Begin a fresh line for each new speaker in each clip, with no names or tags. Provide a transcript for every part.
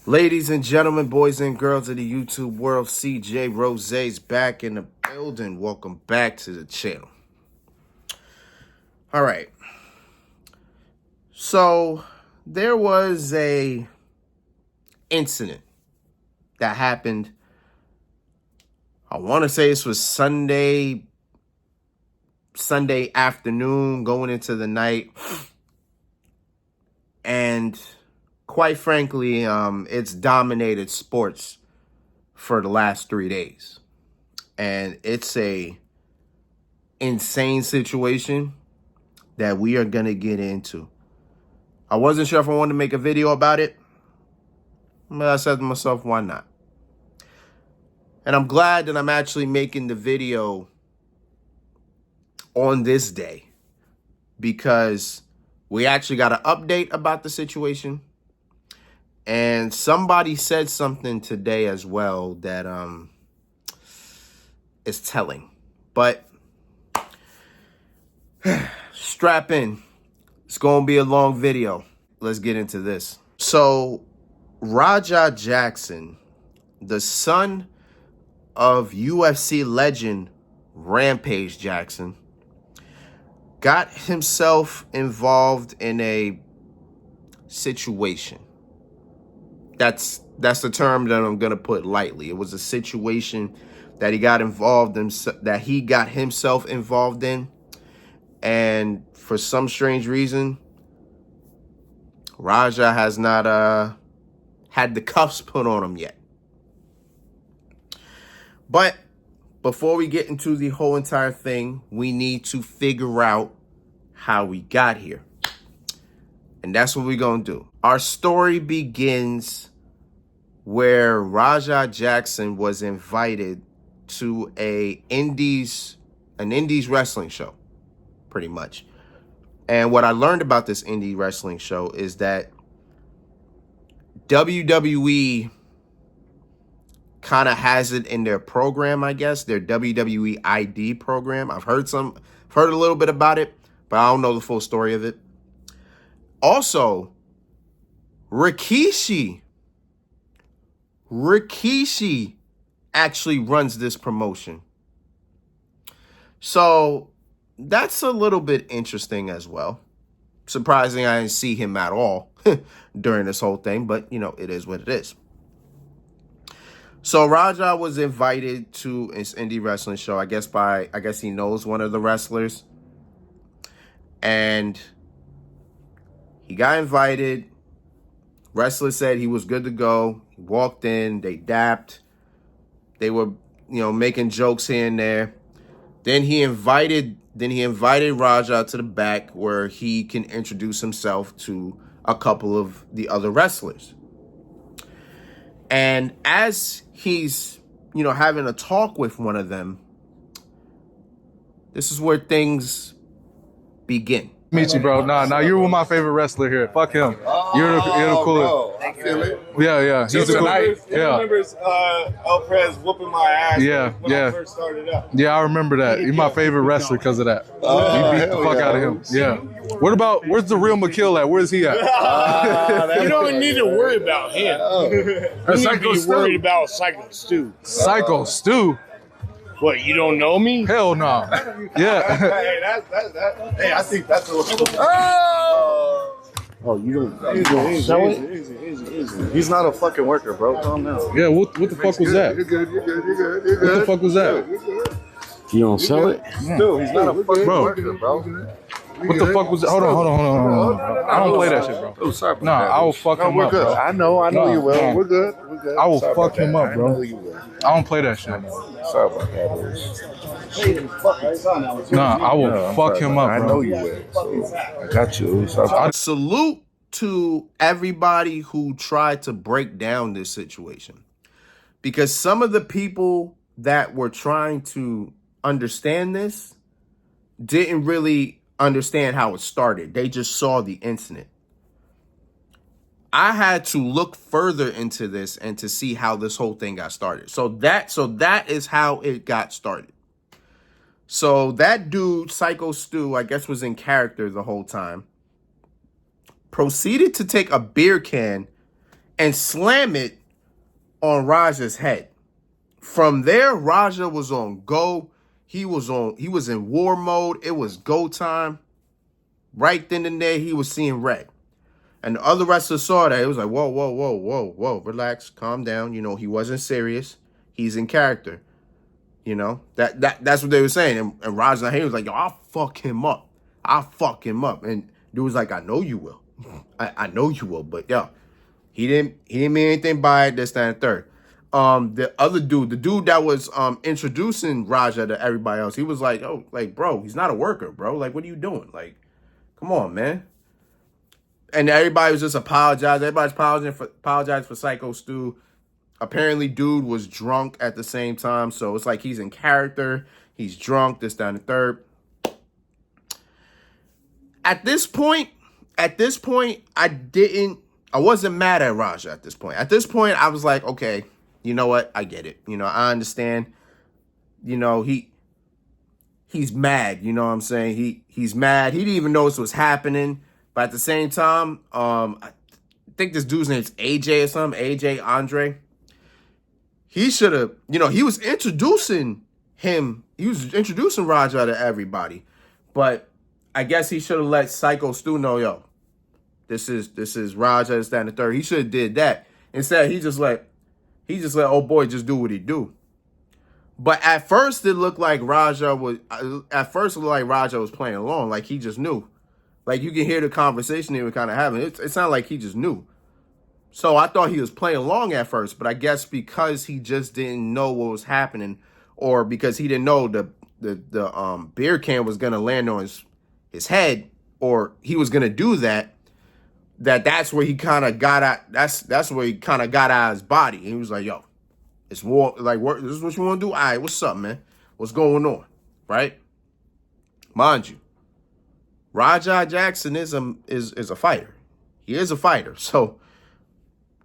Ladies and gentlemen, boys and girls of the YouTube world, CJ Rose's back in the building. Welcome back to the channel. All right. So there was a incident that happened. I want to say this was Sunday afternoon going into the night. And quite frankly, it's dominated sports for the last 3 days. And it's a insane situation that we are going to get into. I wasn't sure if I wanted to make a video about it, but I said to myself, why not? And I'm glad that I'm actually making the video on this day because we actually got an update about the situation. And somebody said something today as well that is telling. But strap in. It's going to be a long video. Let's get into this. So Raja Jackson, the son of UFC legend Rampage Jackson, got himself involved in a situation. That's the term that I'm going to put lightly. It was a situation that he got involved in, that he got himself involved in. And for some strange reason, Raja has not had the cuffs put on him yet. But before we get into the whole entire thing, we need to figure out how we got here. And that's what we're going to do. Our story begins where Raja Jackson was invited to an indies wrestling show, pretty much. And what I learned about this indie wrestling show is that WWE kind of has it in their program, I guess, their WWE ID program. I've heard a little bit about it, but I don't know the full story of it. Also, Rikishi actually runs this promotion. So that's a little bit interesting as well. Surprising I didn't see him at all during this whole thing, but you know, it is what it is. So Raja was invited to this indie wrestling show, I guess he knows one of the wrestlers. And he got invited. Wrestler said he was good to go. He walked in, they dapped. They were, making jokes here and there. Then he invited Raja to the back where he can introduce himself to a couple of the other wrestlers. And as he's, having a talk with one of them, this is where things begin.
Meet you, bro. Nah, you're one of my favorite wrestler here. Fuck him. You're the coolest.
I feel it.
Yeah. He's the coolest.
Yeah. I remember El Prez whooping my ass when I first started up.
Yeah, I remember that. He's my favorite wrestler because of that. You beat the fuck out of him. Yeah. Where's the real McKill at? Where's he at?
You don't need to worry about him. You need to be worried about Psycho Stu.
Psycho Stu?
What, you don't know me?
Hell no. Yeah.
Hey, I think that's a
Oh, you don't sell it?
Easy. He's not a fucking worker, bro. Calm down.
Yeah, what the fuck was that?
You're good.
What the fuck was that?
You don't sell it?
Dude, he's not a fucking worker, bro.
What the fuck was that? Hold on. I don't play that shit, bro.
Oh, sorry.
Nah, I will fuck him up, bro.
I know you will. We're good.
I will fuck him up, bro.
I know you will.
I don't play that shit.
Sorry about that.
Nah, I will fuck him up, bro.
I know you will. I got you.
Salute to everybody who tried to break down this situation. Because some of the people that were trying to understand this didn't really understand how it started. They just saw the incident. I had to look further into this and to see how this whole thing got started. So that is how it got started. So that dude, Psycho Stu, I guess was in character the whole time, proceeded to take a beer can and slam it on Raja's head. From there, Raja was on go. He was in war mode. It was go time. Right then and there, he was seeing red. And the other wrestlers saw that. It was like, whoa, whoa, whoa, whoa, whoa, relax, calm down. You know, he wasn't serious. He's in character. You know, that's what they were saying. And Raja was like, yo, I'll fuck him up. I'll fuck him up. And dude was like, I know you will. I know you will. But yo, he didn't mean anything by it, this, that, and third. The other dude, the dude that was introducing Raja to everybody else, he was like, oh, like, bro, he's not a worker, bro. Like, what are you doing? Like, come on, man. And everybody was just apologizing. Everybody's apologizing for Psycho Stu. Apparently, dude was drunk at the same time. So it's like he's in character. He's drunk, this, that, and the third. At this point, I wasn't mad at Raja at this point. At this point, I was like, okay, you know what? I get it. You know, I understand. You know, he's mad. You know what I'm saying? He's mad. He didn't even know this was happening. But at the same time, I think this dude's name's AJ or something. AJ Andre. He should have, you know, he was introducing Raja to everybody. But I guess he should have let Psycho Stu know, yo, this is Raja, this, that, and the third. He should have did that. Instead, he just let old boy just do what he do. But at first it looked like Raja was playing along, like he just knew. Like you can hear the conversation they were kind of having. It sounded like he just knew. So I thought he was playing along at first, but I guess because he just didn't know what was happening, or because he didn't know the beer can was gonna land on his head, or he was gonna do that's where he kind of got out. That's where he kind of got out of his body. He was like, "Yo, it's war. Like, this is what you want to do? All right, what's up, man? What's going on? Right? Mind you, Raja Jackson is a fighter. He is a fighter. So,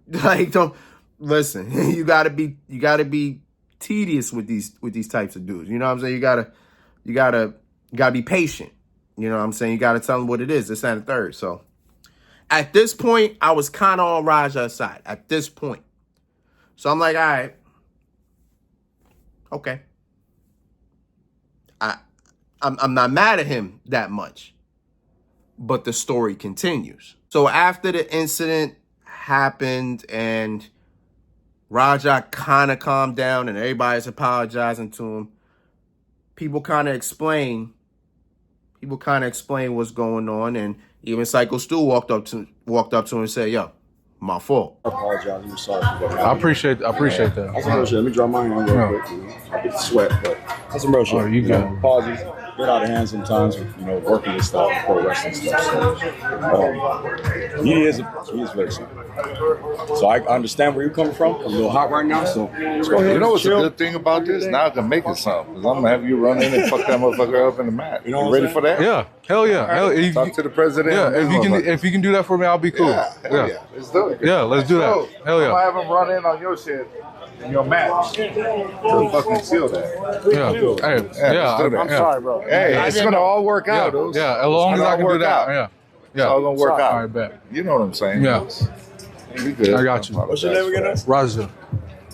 like, don't listen. You gotta be tedious with these types of dudes. You know what I'm saying? You gotta be patient. You know what I'm saying? You gotta tell them what it is. This and the third. So. At this point, I was kind of on Raja's side. At this point. So I'm like, all right. Okay. I'm not mad at him that much. But the story continues. So after the incident happened and Raja kind of calmed down and everybody's apologizing to him, people kind of explain what's going on, and even Psycho Stu walked up to him and said, "Yo, my fault."
I apologize. I'm sorry for that.
I appreciate that.
That's some real shit. Let me draw my hand real quick. I get the sweat, but that's some real shit.
Oh, you good?
Apologies. Get out of hand sometimes with, you know, working with stuff, pro wrestling stuff. So, he is very simple. So I understand where you're coming from. I'm a little hot right now, so let's go ahead.
You know what's
chill.
a good thing about this? Now I can make it something. Because I'm going to have you run in and fuck that motherfucker up in the mat. You ready for that?
Yeah. Hell yeah.
Right. Talk to the president.
Yeah. If you can do that for me, I'll be cool.
Yeah. Let's do it.
Yeah. Let's do that. Hell yeah.
I'm going to have him run in on your shit. In your match. To fucking seal that.
Yeah. Hey, yeah.
I'm sorry, bro. Hey, it's going to all work out.
Yeah. As long as I can do that. Yeah.
It's all going to work out.
All right, bet.
You know what I'm saying?
Yeah.
We good.
I got you.
What's your name again?
Raja.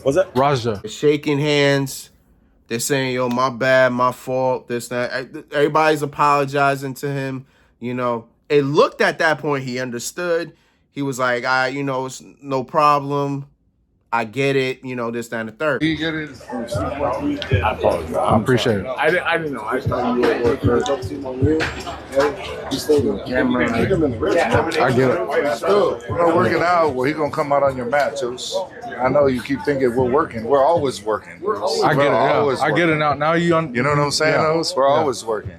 What's that?
Raja.
Shaking hands. They're saying, yo, my bad, my fault, this, that. Everybody's apologizing to him. You know, it looked at that point he understood. He was like, it's no problem. I get it, you know, this, that, and the third.
You get it?
I apologize. I appreciate it.
I didn't know. I thought you were
I get it.
We're working out. Well, he's going to come out on your mat, too. I know you keep thinking we're working. We're always working.
I get it. Yeah. I get it now. Now you
know what I'm saying, Os? We're always working.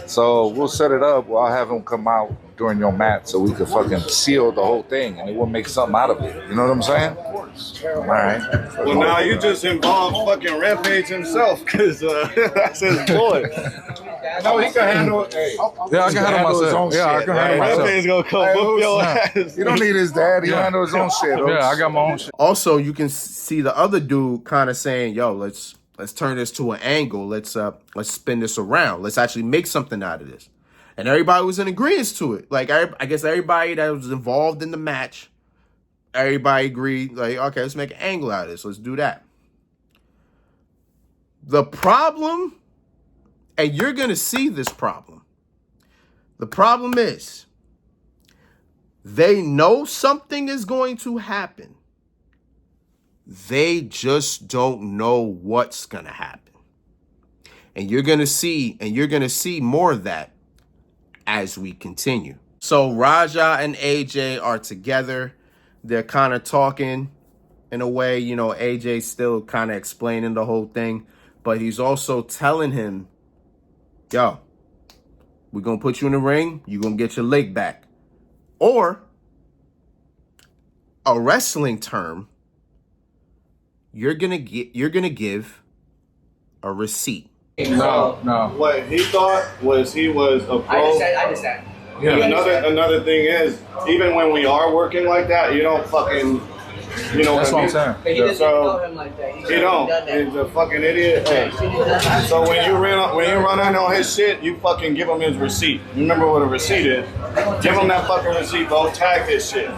So we'll set it up. I'll have him come out during your mat so we could fucking seal the whole thing and we'll make something out of it. You know what I'm saying? All right.
Well, now you just involved fucking Rampage himself, because that's his boy.
No, he can handle it. Hey,
yeah, I can handle myself. Yeah, I can handle myself.
Rampage gonna come whoop your ass.
You don't need his dad. He handle his own shit.
Yeah, I got my own shit.
Also, you can see the other dude kind of saying, yo, let's turn this to an angle. Let's spin this around. Let's actually make something out of this. And everybody was in agreement to it. Like, I guess everybody that was involved in the match Everybody agreed, like, okay, let's make an angle out of this. Let's do that. The problem, and you're going to see this problem. The problem is they know something is going to happen. They just don't know what's going to happen. And you're going to see more of that as we continue. So Raja and AJ are together. They're kind of talking in a way, you know, AJ's still kind of explaining the whole thing, but he's also telling him, yo, we're going to put you in the ring. You're going to get your leg back. Or a wrestling term, you're going to give a receipt.
No.
What he thought was he was a pro.
I understand.
Yeah. Another thing is, even when we are working like that, you don't fucking, you know.
That's what I'm saying.
But he doesn't know him like that.
He don't. He's a fucking idiot. So when you run in on his shit, you fucking give him his receipt. You remember what a receipt is? Give him that fucking receipt. Don't tag his shit.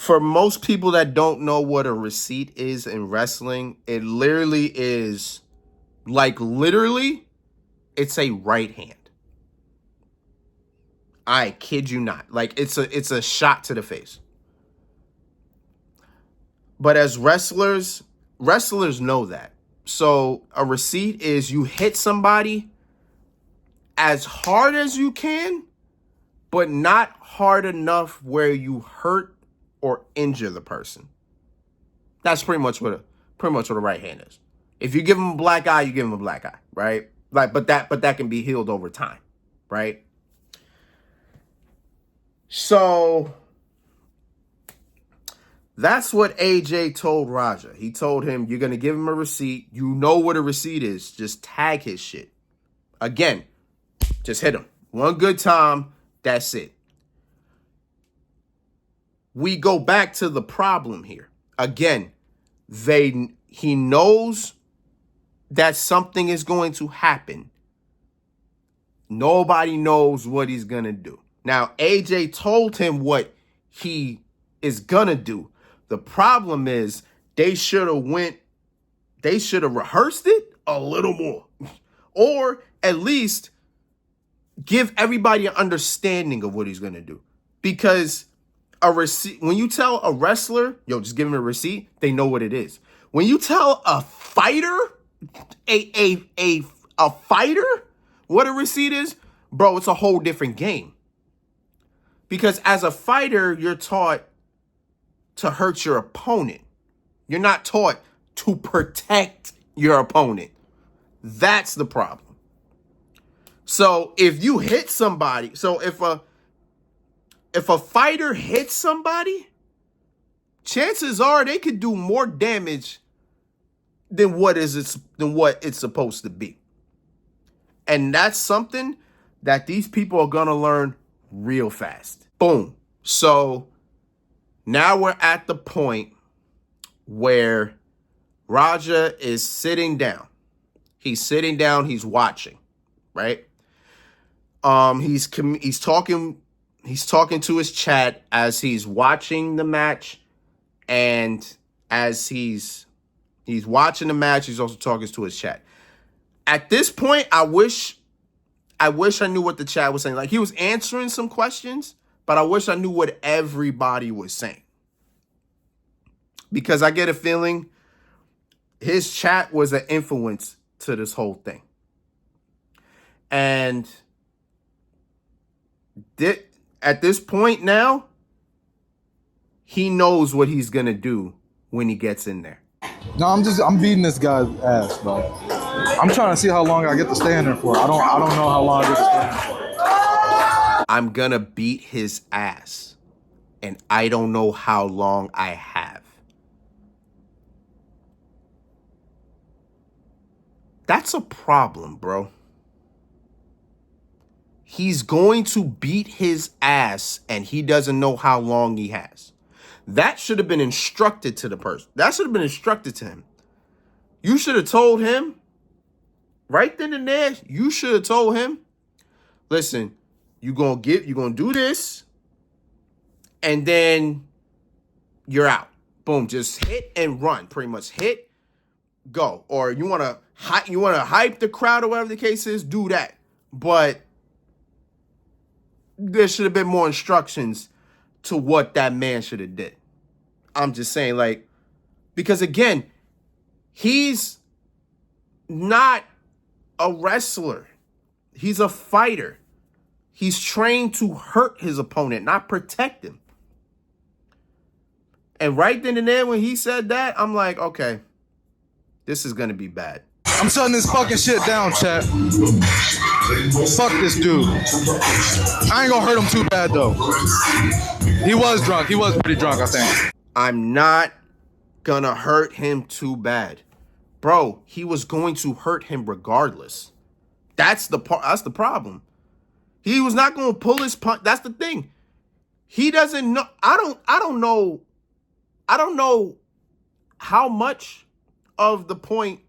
For most people that don't know what a receipt is in wrestling, it literally is, like, it's a right hand. I kid you not. Like, it's a shot to the face. But as wrestlers know that. So a receipt is you hit somebody as hard as you can, but not hard enough where you hurt or injure the person. That's pretty much what a right hand is. If you give them a black eye, you give them a black eye, right? Like, but that can be healed over time, right? So that's what AJ told Raja. He told him, you're going to give him a receipt. You know what a receipt is. Just tag his shit. Again, just hit him. One good time, that's it. We go back to the problem here. Again, he knows that something is going to happen. Nobody knows what he's going to do. Now, AJ told him what he is going to do. The problem is they should have rehearsed it a little more. Or at least give everybody an understanding of what he's going to do. Because a receipt, when you tell a wrestler, yo, just give him a receipt, they know what it is. When you tell a fighter, a fighter what a receipt is, bro, it's a whole different game. Because as a fighter, you're taught to hurt your opponent. You're not taught to protect your opponent. That's the problem. So if you hit somebody, so if a fighter hits somebody, chances are they could do more damage than what it's supposed to be. And that's something that these people are going to learn real fast. Boom. So now we're at the point where Raja is sitting down. He's sitting down, he's watching, right? He's talking to his chat as he's watching the match, and as he's watching the match, he's also talking to his chat. At this point, I wish I knew what the chat was saying. Like, he was answering some questions, but I wish I knew what everybody was saying. Because I get a feeling his chat was an influence to this whole thing. And at this point now, he knows what he's going to do when he gets in there.
No, I'm beating this guy's ass, bro. I'm trying to see how long I get to stay in there for. I don't know how long I get to stay in there for.
I'm going to beat his ass, and I don't know how long I have. That's a problem, bro. He's going to beat his ass, and he doesn't know how long he has. That should have been instructed to the person. That should have been instructed to him. You should have told him, right then and there, you should have told him, listen, you're gonna do this, and then you're out. Boom, just hit and run. Pretty much hit, go. Or you want to hype the crowd or whatever the case is, do that. But there should have been more instructions to what that man should have did. I'm just saying, like, because again, he's not a wrestler. He's a fighter. He's trained to hurt his opponent, not protect him. And right then and there when he said that, I'm like, okay, this is going to be bad.
I'm shutting this fucking shit down, chat. Fuck this dude. I ain't gonna hurt him too bad, though. He was drunk. He was pretty drunk, I think.
I'm not gonna hurt him too bad. Bro, he was going to hurt him regardless. That's the problem. He was not going to pull his punch. That's the thing. He doesn't know. I don't know how much of the point.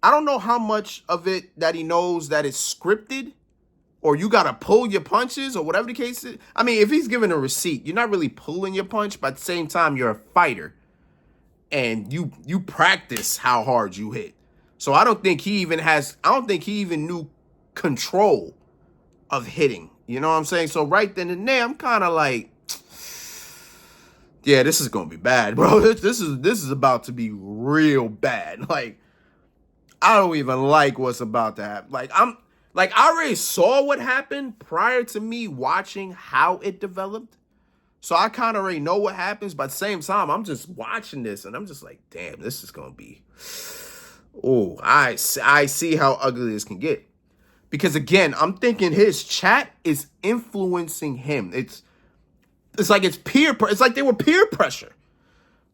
I don't know how much of it that he knows that it's scripted or you got to pull your punches or whatever the case is. I mean, if he's giving a receipt, you're not really pulling your punch, but at the same time, you're a fighter and you practice how hard you hit. So I don't think he even knew control of hitting. You know what I'm saying? So right then and there, I'm kind of like, yeah, this is going to be bad, bro. This is about to be real bad. Like, I don't even like what's about to happen. I already saw what happened prior to me watching how it developed. So I kind of already know what happens. But at the same time, I'm just watching this and I'm just like, damn, this is going to be, oh, I see how ugly this can get. Because again, I'm thinking his chat is influencing him. It's like it's like they were peer pressure.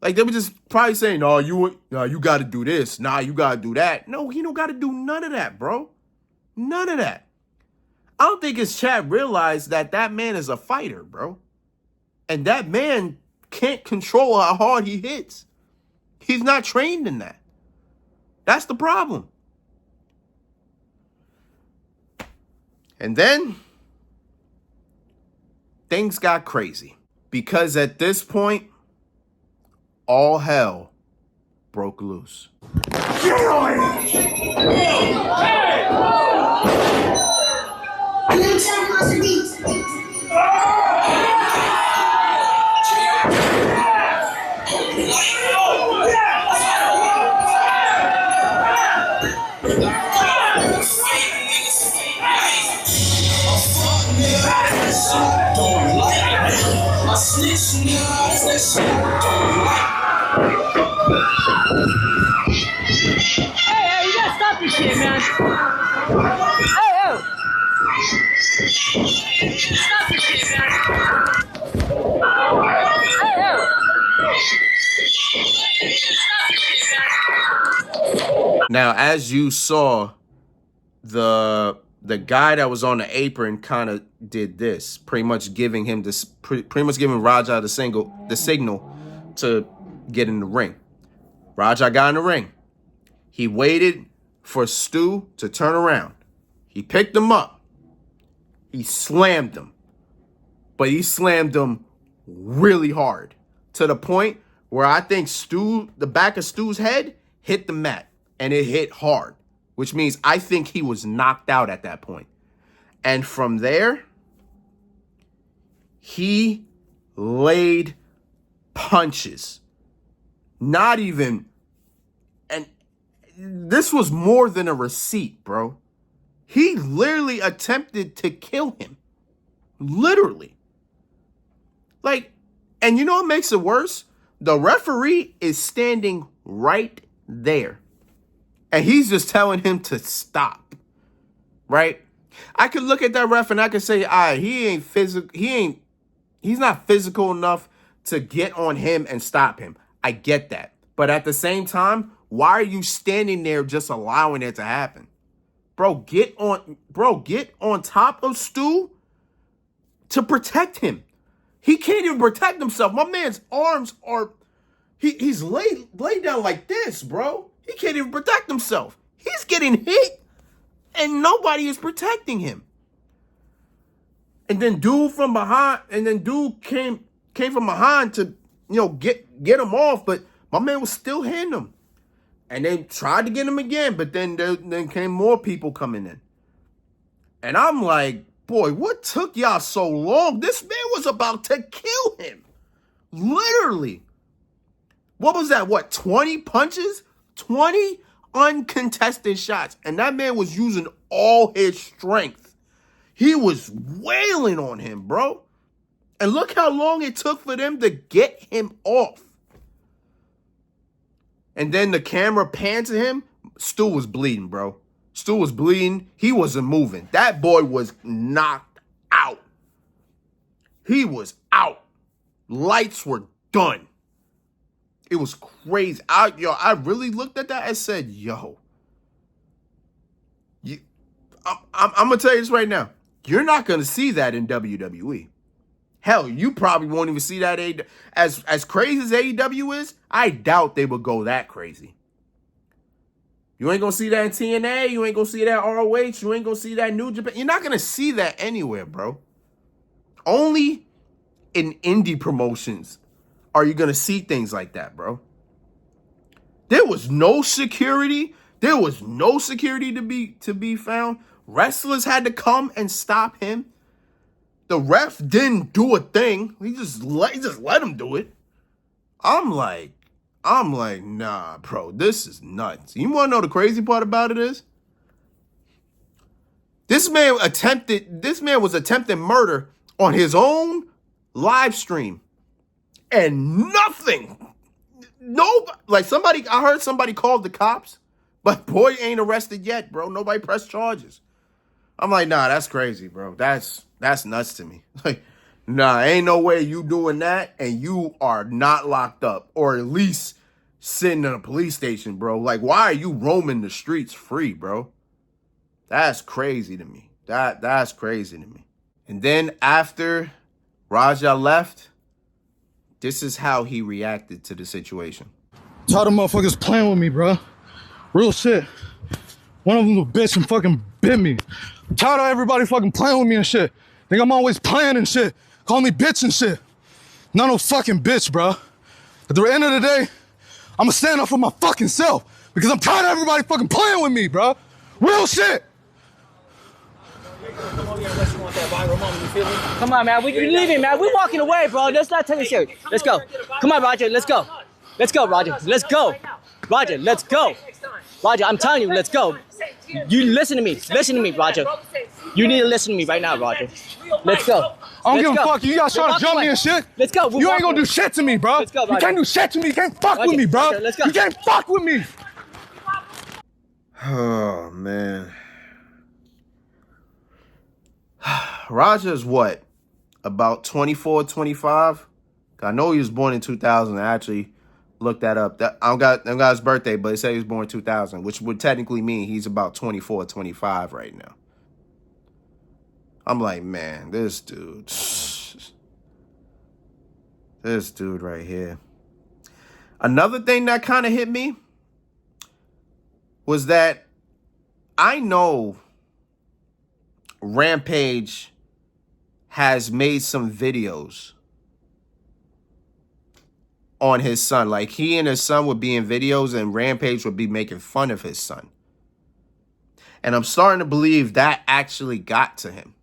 Like they were just probably saying, "No, you got to do this. Nah, you got to do that." No, he don't got to do none of that, bro. None of that. I don't think his chat realized that man is a fighter, bro, and that man can't control how hard he hits. He's not trained in that. That's the problem. And then things got crazy because at this point, all hell broke loose.
Hey, you gotta stop this shit, man. Hey. Stop this shit, man.
Now, as you saw, the guy that was on the apron kind of did this, pretty much giving Raja the signal to get in the ring. Raja got in the ring. He waited for Stu to turn around. He picked him up. He slammed him. But he slammed him really hard to the point where I think the back of Stu's head hit the mat. And it hit hard, which means I think he was knocked out at that point. And from there, he laid punches. Not even, and this was more than a receipt, bro. He literally attempted to kill him. Literally. Like, and you know what makes it worse? The referee is standing right there. And he's just telling him to stop, right? I could look at that ref and I could say, he's not physical enough to get on him and stop him. I get that. But at the same time, why are you standing there just allowing it to happen? Bro, get on top of Stu to protect him. He can't even protect himself. My man's arms are, he's laid down like this, bro. He can't even protect himself. He's getting hit and nobody is protecting him. And then dude came from behind to get him off, but my man was still hitting him. And they tried to get him again, but then came more people coming in. And I'm like, boy, what took y'all so long? This man was about to kill him. Literally. What was that? 20 punches? 20 uncontested shots. And that man was using all his strength. He was wailing on him, bro. And look how long it took for them to get him off. And then the camera panned to him. Stu was bleeding, bro. Stu was bleeding. He wasn't moving. That boy was knocked out. He was out. Lights were done. It was crazy. I really looked at that and said, yo. I'm going to tell you this right now. You're not going to see that in WWE. Hell, you probably won't even see that. As crazy as AEW is, I doubt they would go that crazy. You ain't going to see that in TNA. You ain't going to see that ROH. You ain't going to see that New Japan. You're not going to see that anywhere, bro. Only in indie promotions are you going to see things like that, bro. There was no security. There was no security to be found. Wrestlers had to come and stop him. The ref didn't do a thing. He just let him do it. I'm like, nah, bro, this is nuts. You want to know the crazy part about it is? This man was attempting murder on his own live stream. And nothing. I heard somebody called the cops, but boy ain't arrested yet, bro. Nobody pressed charges. I'm like, nah, that's crazy, bro. That's nuts to me. Like, nah, ain't no way you doing that and you are not locked up or at least sitting in a police station, bro. Like, why are you roaming the streets free, bro? That's crazy to me. That's crazy to me. And then after Raja left, this is how he reacted to the situation.
Tired of motherfuckers playing with me, bro. Real shit. One of them was a bitch and fucking bit me. I'm tired of everybody fucking playing with me and shit. Think I'm always playing and shit. Call me bitch and shit. Not no fucking bitch, bro. At the end of the day, I'ma stand up for my fucking self because I'm tired of everybody fucking playing with me, bro. Real shit.
Come on, man. We leaving, man. We're walking away, bro. Let's not take it serious. Let's go. Come on, Roger. Let's go. Let's go, Roger. Let's go. Roger, let's go. Roger, I'm telling you, let's go. You listen to me. Listen to me, Roger. You need to listen to me right now, Roger. Let's go.
I don't give a fuck. You guys trying to jump me and shit.
Let's go.
You ain't gonna do shit to me, bro.
Let's go, Roger.
You can't do shit to me. You can't fuck with me, bro.
Roger, let's go.
You can't fuck with me.
Oh, man. Raja's what? About 24, 25? I know he was born in 2000. I actually looked that up. I don't got his birthday, but it said he was born in 2000, which would technically mean he's about 24, 25 right now. I'm like, man, this dude right here. Another thing that kind of hit me was that I know Rampage has made some videos on his son. Like, he and his son would be in videos and Rampage would be making fun of his son. And I'm starting to believe that actually got to him.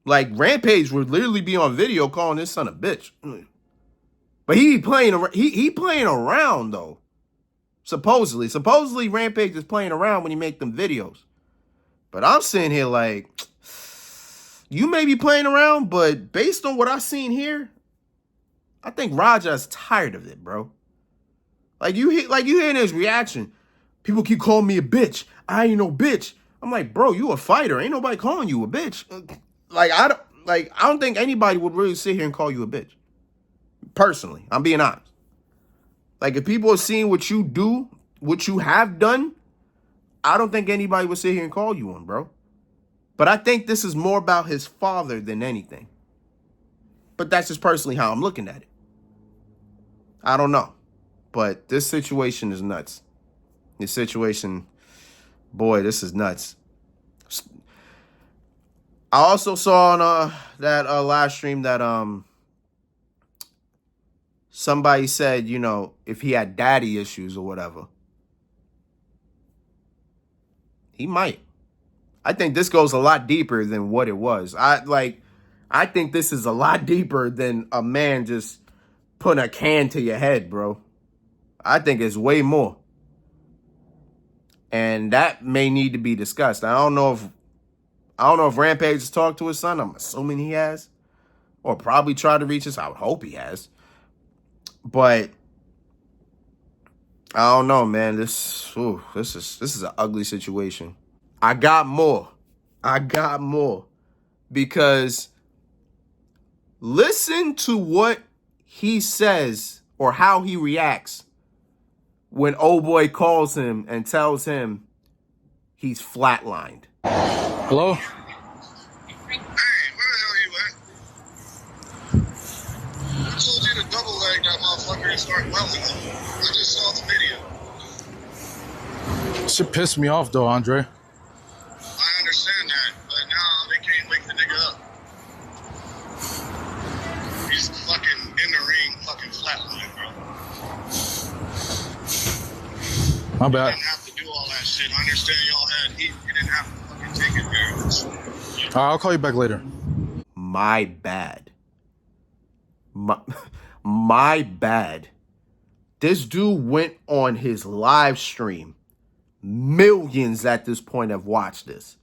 Like, Rampage would literally be on video calling his son a bitch. But he playing around, though. Supposedly Rampage is playing around when he make them videos. But I'm sitting here like, you may be playing around, but based on what I've seen here, I think Raja's tired of it, bro. Like you hearing his reaction. People keep calling me a bitch. I ain't no bitch. I'm like, bro, you a fighter. Ain't nobody calling you a bitch. I don't think anybody would really sit here and call you a bitch. Personally, I'm being honest. Like, if people are seeing what you do, what you have done, I don't think anybody would sit here and call you one, bro. But I think this is more about his father than anything. But that's just personally how I'm looking at it. I don't know. But this situation is nuts. This situation, boy, this is nuts. I also saw on that live stream that somebody said, you know, if he had daddy issues or whatever. He might. I think this goes a lot deeper than what it was. I think this is a lot deeper than a man just putting a can to your head, bro. I think it's way more. And that may need to be discussed. I don't know if Rampage has talked to his son. I'm assuming he has. Or probably tried to reach us. I would hope he has. But I don't know, man. This is an ugly situation. I got more. Because listen to what he says or how he reacts when old boy calls him and tells him he's flatlined.
Hello?
Hey, where the hell you at? I told you to double leg that motherfucker and start welding him. I just saw the video.
Shit pissed me off though, Andre.
I understand that, but now they can't wake the nigga up. He's fucking in the ring, fucking flatline, bro.
My bad.
You didn't have to do all that shit. I understand y'all had heat. You didn't have to fucking take it very much.
All right, I'll call you back later.
My bad. My bad. This dude went on his live stream. Millions at this point have watched this.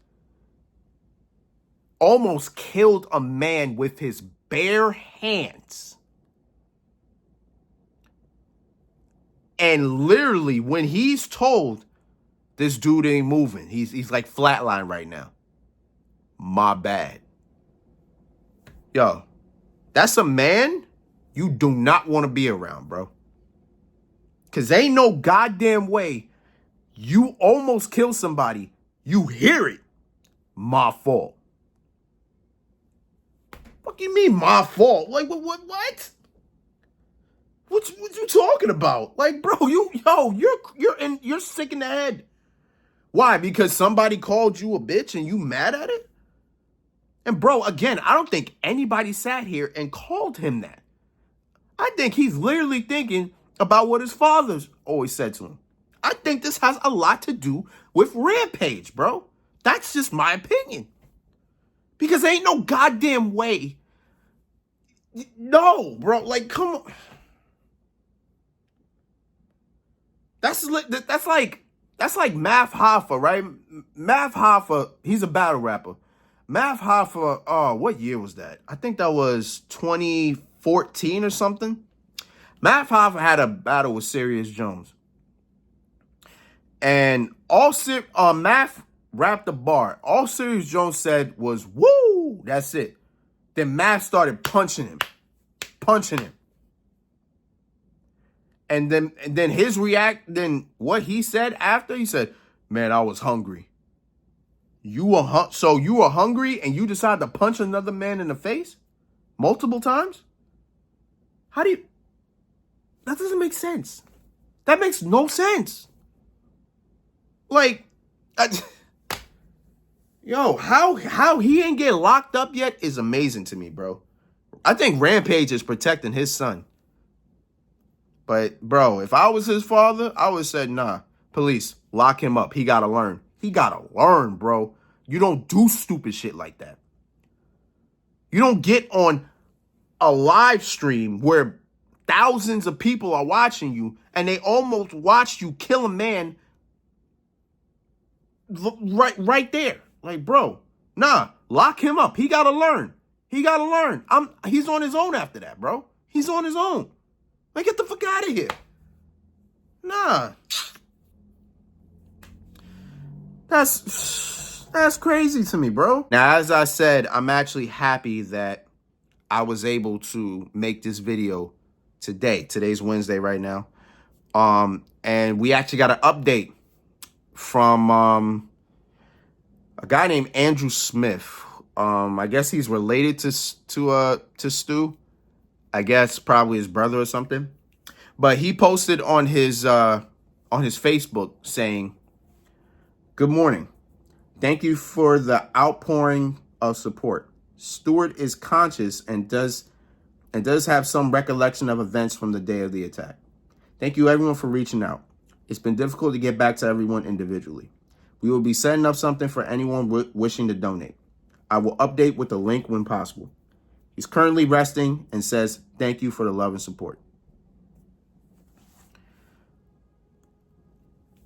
Almost killed a man with his bare hands. And literally, when he's told this dude ain't moving, he's like flatline right now. My bad. Yo, that's a man you do not want to be around, bro. Because ain't no goddamn way you almost kill somebody. You hear it. My fault. What do you mean, my fault? Like, what? What you talking about? Like, bro, you're sick in the head. Why? Because somebody called you a bitch and you mad at it? And bro, again, I don't think anybody sat here and called him that. I think he's literally thinking about what his father's always said to him. I think this has a lot to do with Rampage, bro. That's just my opinion. Because ain't no goddamn way. No, bro. Like, come on. That's like Math Hoffa, right? Math Hoffa, he's a battle rapper. Math Hoffa, what year was that? I think that was 2014 or something. Math Hoffa had a battle with Serious Jones. And Math rapped the bar. All Serious Jones said was, woo, that's it. Then Math started punching him. And then then what he said after, he said, man, I was hungry. So you were hungry and you decided to punch another man in the face multiple times? That doesn't make sense. That makes no sense. Like, yo, how he ain't get locked up yet is amazing to me, bro. I think Rampage is protecting his son. But, bro, if I was his father, I would have said, nah, police, lock him up. He got to learn. He got to learn, bro. You don't do stupid shit like that. You don't get on a live stream where thousands of people are watching you and they almost watched you kill a man right there. Like, bro, nah, lock him up. He got to learn. He's on his own after that, bro. He's on his own. Like, get the fuck out of here. Nah. That's crazy to me, bro. Now, as I said, I'm actually happy that I was able to make this video today. Today's Wednesday right now. And we actually got an update from a guy named Andrew Smith. I guess he's related to Stu. I guess probably his brother or something. But he posted on his Facebook saying, "Good morning. Thank you for the outpouring of support. Stuart is conscious and and does have some recollection of events from the day of the attack. Thank you everyone for reaching out. It's been difficult to get back to everyone individually. We will be setting up something for anyone wishing to donate. I will update with the link when possible. He's currently resting and says thank you for the love and support.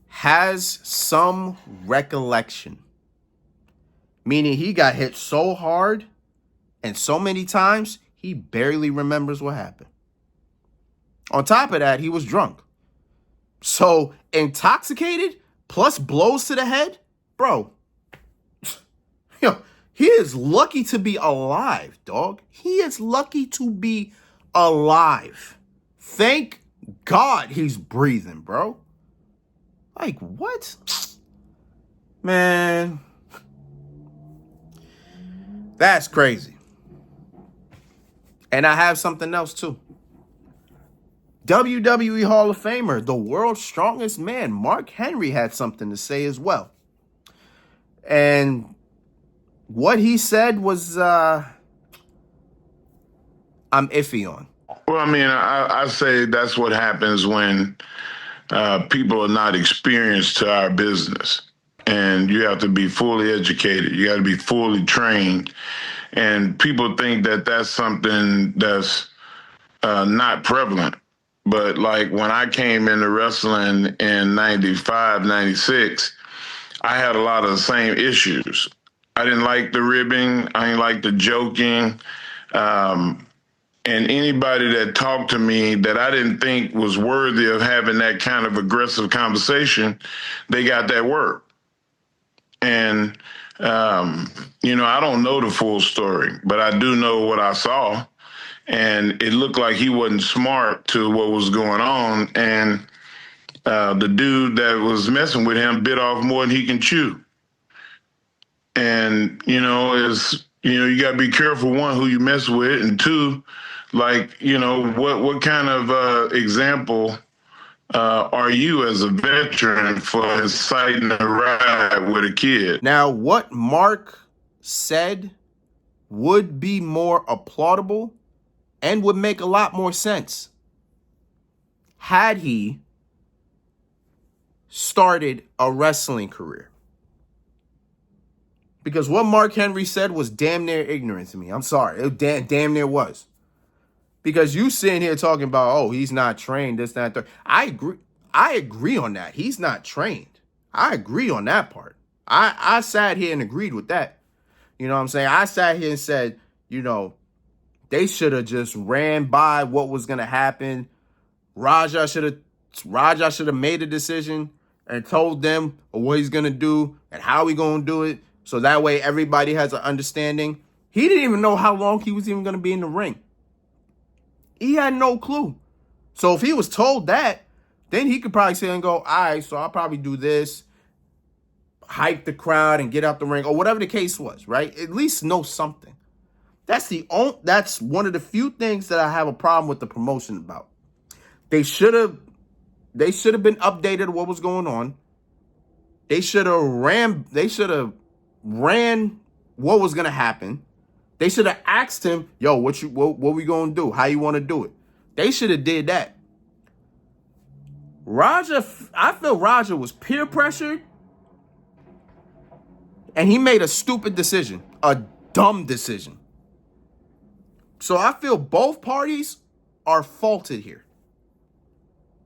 Has some recollection. Meaning he got hit so hard and so many times, he barely remembers what happened. On top of that, he was drunk. So intoxicated plus blows to the head, bro. He is lucky to be alive, dog. He is lucky to be alive. Thank God he's breathing, bro. Like, what? Man. That's crazy. And I have something else, too. WWE Hall of Famer, the world's strongest man, Mark Henry, had something to say as well. And what he said was, I'm iffy on.
Well, I mean, I say that's what happens when people are not experienced to our business. And you have to be fully educated. You got to be fully trained. And people think that that's something that's not prevalent. But like when I came into wrestling in 95, 96, I had a lot of the same issues. I didn't like the ribbing. I didn't like the joking. And anybody that talked to me that I didn't think was worthy of having that kind of aggressive conversation, they got that work. And, I don't know the full story, but I do know what I saw. And it looked like he wasn't smart to what was going on. And the dude that was messing with him bit off more than he can chew. And, you got to be careful, one, who you mess with, and two, what kind of example are you as a veteran for inciting a ride with a kid?
Now, what Mark said would be more applaudable and would make a lot more sense had he started a wrestling career. Because what Mark Henry said was damn near ignorant to me. I'm sorry. It damn near was. Because you sitting here talking about, oh, he's not trained, this, that, that. I agree on that. He's not trained. I agree on that part. I sat here and agreed with that. You know what I'm saying? I sat here and said, they should have just ran by what was going to happen. Raja should have made a decision and told them what he's going to do and how he's going to do it. So that way everybody has an understanding. He didn't even know how long he was even going to be in the ring. He had no clue. So if he was told that, then he could probably say and go, all right, so I'll probably do this, hype the crowd and get out the ring or whatever the case was, right? At least know something. That's one of the few things that I have a problem with the promotion about. They should have been updated what was going on. They should have ran what was gonna happen. They should have asked him, yo, what we gonna do? How you wanna do it? They should have did that. I feel Raja was peer pressured and he made a stupid decision, a dumb decision. So I feel both parties are faulted here.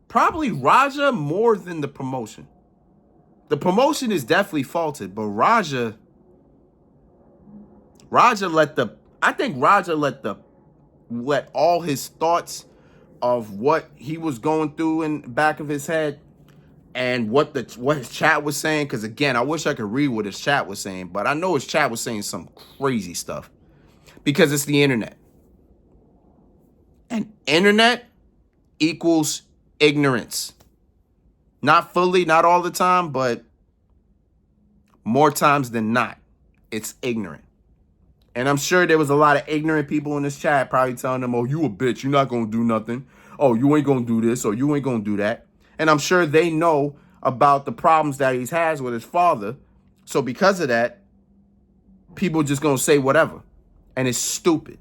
Probably Raja more than the promotion. The promotion is definitely faulted, but Raja let all his thoughts of what he was going through in the back of his head and what his chat was saying. Because again, I wish I could read what his chat was saying, but I know his chat was saying some crazy stuff because it's the internet. And internet equals ignorance. Not fully, not all the time, but more times than not, it's ignorant. And I'm sure there was a lot of ignorant people in this chat probably telling them, oh, you a bitch, you're not going to do nothing. Oh, you ain't going to do this or you ain't going to do that. And I'm sure they know about the problems that he has with his father. So because of that, people just going to say whatever. And it's stupid.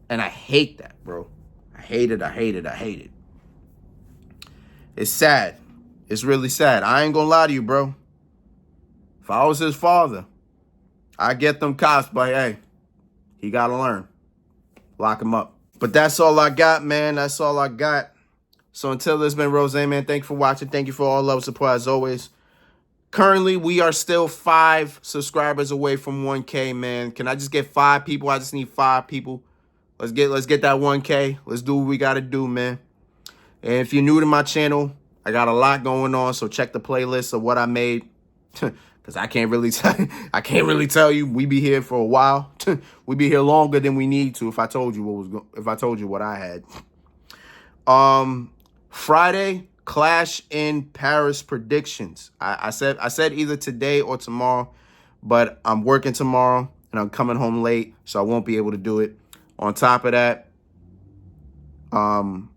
And I hate that, bro. I hate it. I hate it. I hate it. It's sad. It's really sad. I ain't gonna lie to you, bro. If I was his father, I get them cops, but hey, he gotta learn. Lock him up. But that's all I got, man. That's all I got. So until this has been Rose, man, thank you for watching. Thank you for all love and support as always. Currently, we are still 5 subscribers away from 1K, man. Can I just get 5 people? I just need 5 people. Let's get that 1K. Let's do what we gotta do, man. And if you're new to my channel, I got a lot going on, so check the playlist of what I made. Cause I can't really tell you. We be here for a while. We be here longer than we need to. If I told you what I had. Friday, Clash in Paris predictions. I said either today or tomorrow, but I'm working tomorrow and I'm coming home late, so I won't be able to do it. On top of that, I'm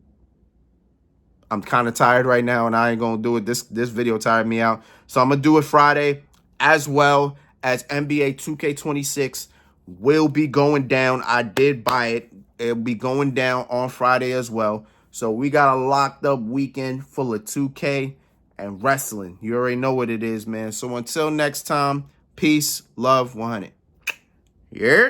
kind of tired right now, and I ain't gonna do it. This video tired me out, so I'm gonna do it Friday, as well as NBA 2K26 will be going down. I did buy it. It'll be going down on Friday as well. So we got a locked up weekend full of 2K and wrestling. You already know what it is, man. So until next time, peace, love, 100. Yeah.